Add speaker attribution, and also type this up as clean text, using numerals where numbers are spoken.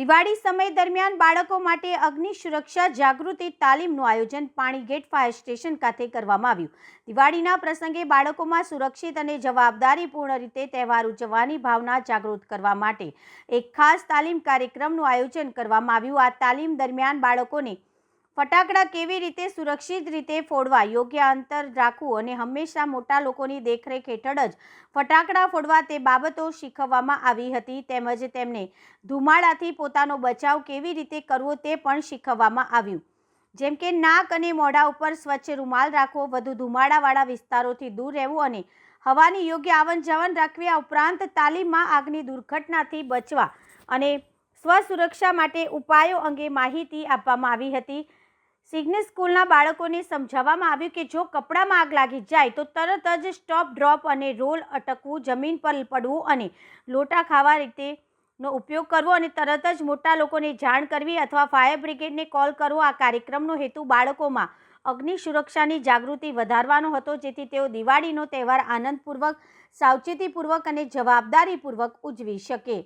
Speaker 1: દિવાળી સમય દરમિયાન બાળકો માટે અગ્નિ સુરક્ષા જાગૃતિ તાલીમનું આયોજન પાણીગેટ ફાયર સ્ટેશન ખાતે કરવામાં આવ્યું। દિવાળીના પ્રસંગે બાળકોમાં સુરક્ષિત અને જવાબદારીપૂર્ણ રીતે તહેવાર ઉજવવાની ભાવના જાગૃત કરવા માટે એક ખાસ તાલીમ કાર્યક્રમનું આયોજન કરવામાં આવ્યું। આ તાલીમ દરમિયાન બાળકોને ફટાકડા કેવી રીતે સુરક્ષિત રીતે ફોડવા, યોગ્ય અંતર રાખવું અને હંમેશા મોટા લોકોની દેખરેખ હેઠળ જ ફટાકડા ફોડવા તે બાબતો શીખવવામાં આવી હતી। તેમજ તેમને ધુમાડાથી પોતાનો બચાવ કેવી રીતે કરવો તે પણ શીખવવામાં આવ્યું, જેમ કે નાક અને મોઢા ઉપર સ્વચ્છ રૂમાલ રાખવો, વધુ ધુમાડાવાળા વિસ્તારોથી દૂર રહેવું અને હવાની યોગ્ય આવન જાવન રાખવી। આ ઉપરાંત તાલીમમાં આગની દુર્ઘટનાથી બચવા અને સ્વસુરક્ષા માટે ઉપાયો અંગે માહિતી આપવામાં આવી હતી। સિગ્નલ સ્કૂલના બાળકોને સમજાવવામાં આવ્યું કે જો કપડામાં આગ લાગી જાય તો તરત જ સ્ટોપ, ડ્રોપ અને રોલ અટકવું, જમીન પર પડવું અને લોટા ખાવા રીતેનો ઉપયોગ કરવો અને તરત જ મોટા લોકોને જાણ કરવી અથવા ફાયર બ્રિગેડને કોલ કરવો। આ કાર્યક્રમનો હેતુ બાળકોમાં અગ્નિ સુરક્ષાની જાગૃતિ વધારવાનો હતો, જેથી તેઓ દિવાળીનો તહેવાર આનંદપૂર્વક, સાવચેતીપૂર્વક અને જવાબદારીપૂર્વક ઉજવી શકે।